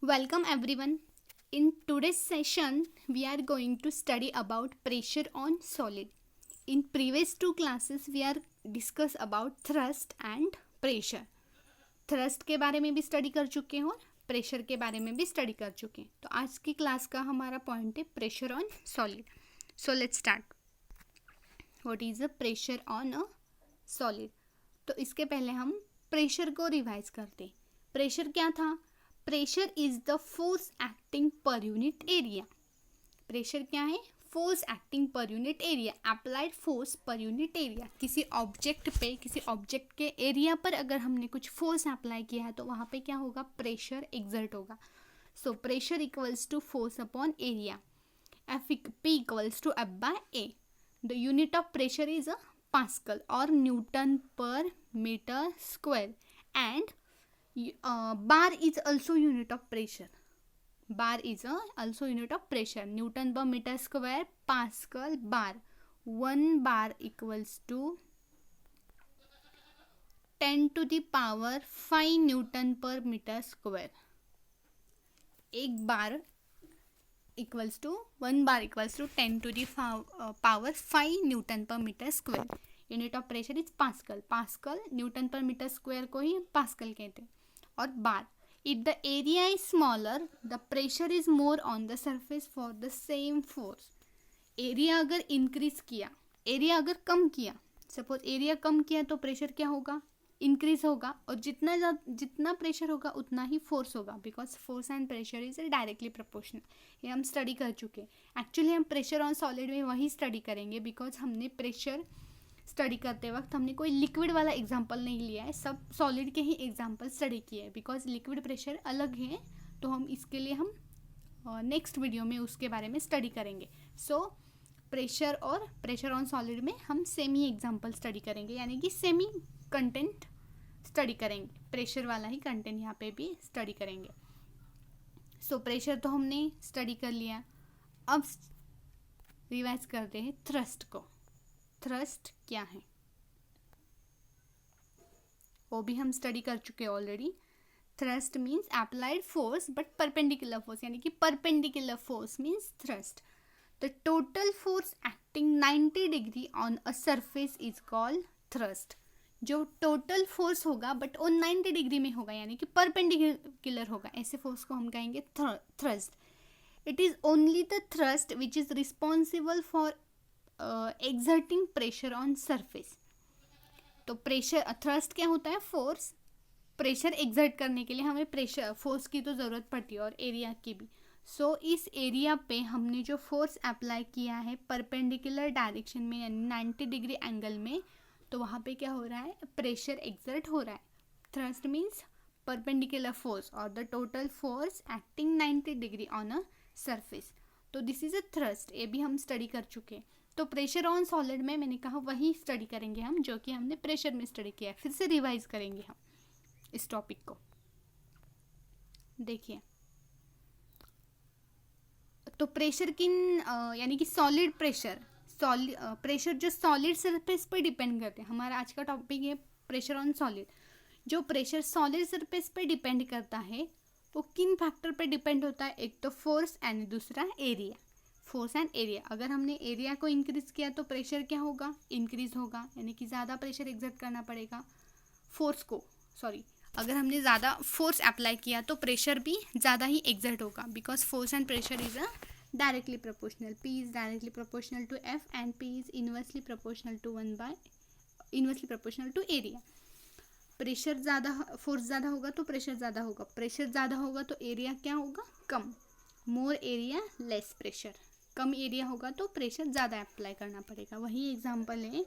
Welcome everyone. In today's session, we are going to study about pressure on solid. In previous two classes, we are discuss about thrust and pressure. Thrust के बारे में भी study कर चुके हैं और pressure के बारे में भी स्टडी कर चुके हैं. तो आज की क्लास का हमारा पॉइंट है pressure on solid. So let's start. What is a pressure on a solid? तो इसके पहले हम प्रेशर को रिवाइज करते हैं. प्रेशर क्या था? Pressure is the force acting per unit area. Pressure क्या है? Force acting per unit area. Applied force per unit area. किसी ऑब्जेक्ट पे, किसी ऑब्जेक्ट के एरिया पर अगर हमने कुछ फोर्स अप्लाई किया है तो वहाँ पे क्या होगा? प्रेशर एक्सर्ट होगा. So pressure equals to force upon area. P equals to F by A. The unit of pressure is a pascal और newton per metre square. And bar is also unit of pressure. Bar is also unit of pressure. Newton per meter square, Pascal bar. 1 bar equals to 10 to the power 5 Newton per meter square. एक बार equals to 1 bar equals to 10 to the power 5 Newton per meter square. Unit of pressure is Pascal. Pascal Newton per meter square को ही Pascal कहते हैं. और bar. If the area is smaller the pressure is more on the surface for the same force. Area अगर increase किया, area अगर कम किया, suppose area कम किया तो प्रेशर क्या होगा? इंक्रीज होगा. और जितना प्रेशर होगा उतना ही फोर्स होगा, because force and pressure is directly proportional. ये हम स्टडी कर चुके हैं. एक्चुअली हम प्रेशर ऑन सॉलिड में वही स्टडी करेंगे, बिकॉज हमने प्रेशर स्टडी करते वक्त हमने कोई लिक्विड वाला एग्जाम्पल नहीं लिया है, सब सॉलिड के ही एग्जाम्पल स्टडी किए हैं. बिकॉज लिक्विड प्रेशर अलग है, तो हम इसके लिए हम नेक्स्ट वीडियो में उसके बारे में स्टडी करेंगे. सो प्रेशर और प्रेशर ऑन सॉलिड में हम सेम ही एग्जाम्पल स्टडी करेंगे, यानी कि सेम ही कंटेंट स्टडी करेंगे. प्रेशर वाला ही कंटेंट यहाँ पे भी स्टडी करेंगे. सो प्रेशर तो हमने स्टडी कर लिया. अब रिवाइज करते हैं थ्रस्ट को. थ्रस्ट क्या है वो भी हम स्टडी कर चुके हैं already. Thrust means applied force but perpendicular force, यानी कि perpendicular force means thrust. The total force acting 90 degree on a surface is called thrust. जो टोटल फोर्स होगा बट वो 90 डिग्री में होगा, यानी कि परपेंडिकुलर होगा, ऐसे फोर्स को हम कहेंगे thrust. It is only the thrust which is responsible for exerting pressure on surface. तो प्रेशर, थ्रस्ट क्या होता है? फोर्स. प्रेशर एक्सर्ट करने के लिए हमें प्रेशर फोर्स की तो ज़रूरत पड़ती है और एरिया की भी. सो इस एरिया पे हमने जो फोर्स अप्लाई किया है परपेंडिकुलर डायरेक्शन में, यानी 90 डिग्री एंगल में, तो वहाँ पे क्या हो रहा है? प्रेशर एक्सर्ट हो रहा है. थ्रस्ट मीन्स परपेंडिकुलर फोर्स और the total force acting 90 degree on a surface. तो दिस इज अ थ्रस्ट. ये भी हम स्टडी कर चुके हैं. तो प्रेशर ऑन सॉलिड में मैंने कहा वही स्टडी करेंगे हम जो कि हमने प्रेशर में स्टडी किया है. फिर से रिवाइज करेंगे हम इस टॉपिक को. देखिए, तो प्रेशर किन यानी कि सॉलिड प्रेशर, प्रेशर जो सॉलिड सरफेस पर डिपेंड करते हैं. हमारा आज का टॉपिक है प्रेशर ऑन सॉलिड. जो प्रेशर सॉलिड सरफेस पर डिपेंड करता है वो किन फैक्टर पर डिपेंड होता है? एक तो फोर्स एंड दूसरा एरिया. Force and area. अगर हमने एरिया को इंक्रीज किया तो प्रेशर क्या होगा? इंक्रीज होगा, यानी कि ज़्यादा प्रेशर एक्सर्ट करना पड़ेगा फोर्स को. अगर हमने ज़्यादा फोर्स अप्लाई किया तो प्रेशर भी ज़्यादा ही एक्सर्ट होगा, because force and pressure is a directly proportional. P is directly proportional to F and P is inversely proportional to 1 by inversely proportional to area. Pressure ज़्यादा, फोर्स ज़्यादा होगा तो प्रेशर ज़्यादा होगा. प्रेशर ज़्यादा होगा तो एरिया क्या होगा? कम. More area less pressure. कम एरिया होगा तो प्रेशर ज़्यादा अप्लाई करना पड़ेगा. वही एग्जांपल है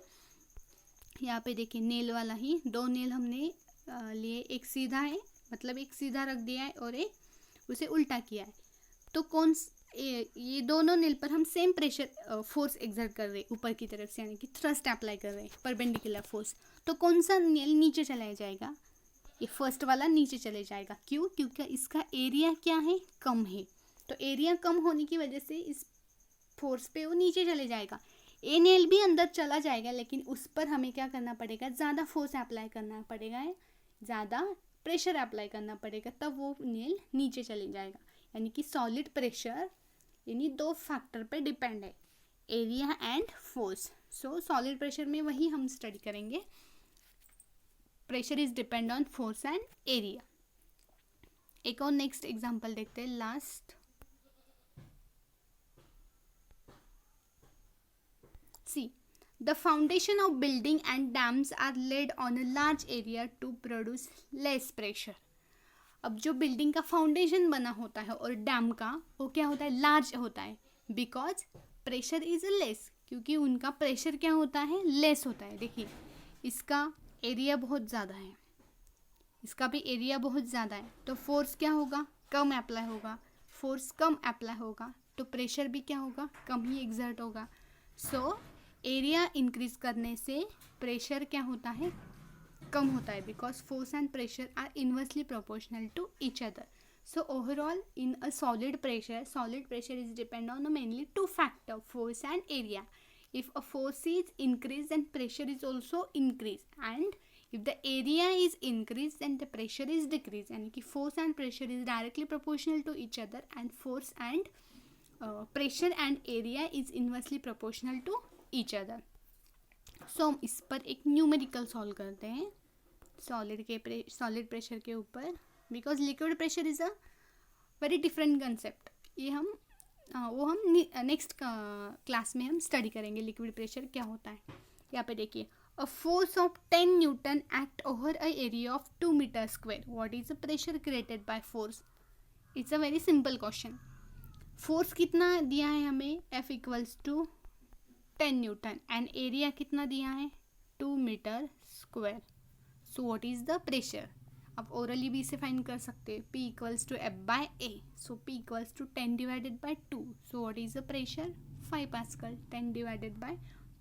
यहाँ पे. देखिए, नेल वाला ही, 2 नेल हमने लिए. एक सीधा है, मतलब एक सीधा रख दिया है और एक उसे उल्टा किया है. तो ये दोनों नेल पर हम सेम प्रेशर फोर्स एक्सर्ट कर रहे हैं ऊपर की तरफ से, यानी कि थ्रस्ट अप्लाई कर रहे हैं, परपेंडिकुलर फोर्स. तो कौन सा नेल नीचे चला जाएगा? ये फर्स्ट वाला नीचे चले जाएगा. क्यों? क्योंकि इसका एरिया क्या है? कम है. तो एरिया कम होने की वजह से इस फोर्स पे वो नीचे चले जाएगा. ए नेल भी अंदर चला जाएगा, लेकिन उस पर हमें क्या करना पड़ेगा? ज़्यादा फोर्स अप्लाई करना पड़ेगा, ज़्यादा प्रेशर अप्लाई करना पड़ेगा, तब वो नेल नीचे चले जाएगा। यानी कि सॉलिड प्रेशर यानी दो फैक्टर पे डिपेंड है, area and force. So solid pressure में वही हम स्टडी करेंगे, pressure is depend on force and area. एक और नेक्स्ट एग्जांपल देखते हैं, last. See the foundation of building and dams are laid on a large area to produce less pressure. अब जो बिल्डिंग का फाउंडेशन बना होता है और डैम का, वो क्या होता है, लार्ज होता है, बिकॉज प्रेशर इज लेस, क्योंकि उनका प्रेशर क्या होता है, लेस होता है। देखिए इसका एरिया बहुत ज़्यादा है, इसका भी एरिया बहुत ज़्यादा है, तो फोर्स क्या होगा, कम अप्लाई होगा। फोर्स कम अप्लाई होगा तो प्रेशर भी क्या होगा, कम ही एग्जर्ट होगा। सो एरिया इंक्रीज करने से प्रेशर क्या होता है, कम होता है, because force and pressure are inversely proportional to each other. So overall in a solid pressure is depend on mainly two factor, force and area. If a force is increased then pressure is also increased, and if the area is increased then the pressure is decreased. यानी कि force and pressure is directly proportional to each other, and force and pressure and area is inversely proportional to each other. So हम इस पर एक numerical solve करते हैं solid pressure के ऊपर, because liquid pressure is a very different concept. ये हम नेक्स्ट क्लास में हम स्टडी करेंगे लिक्विड प्रेशर क्या होता है। यहाँ पे देखिए, a force of 10 newton act over a area of 2 metre square, what is the pressure created by force. It's a very simple question. Force कितना दिया है हमें, F equals to 10 newton, and area कितना दिया है, 2 metre square. So what is the pressure, आप orally भी इसे फाइंड कर सकते हैं, P equals to F by A। So P equals to 10 divided by 2। So what is the pressure, 5 pascal, 10 divided by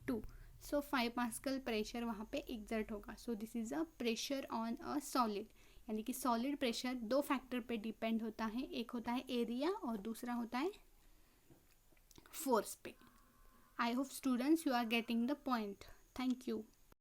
2। So 5 pascal pressure वहाँ पे exert होगा। So this is a pressure on a solid. यानी कि solid pressure दो factor पे depend होता है, एक होता है एरिया और दूसरा होता है फोर्स पे। I hope students you are getting the point. Thank you.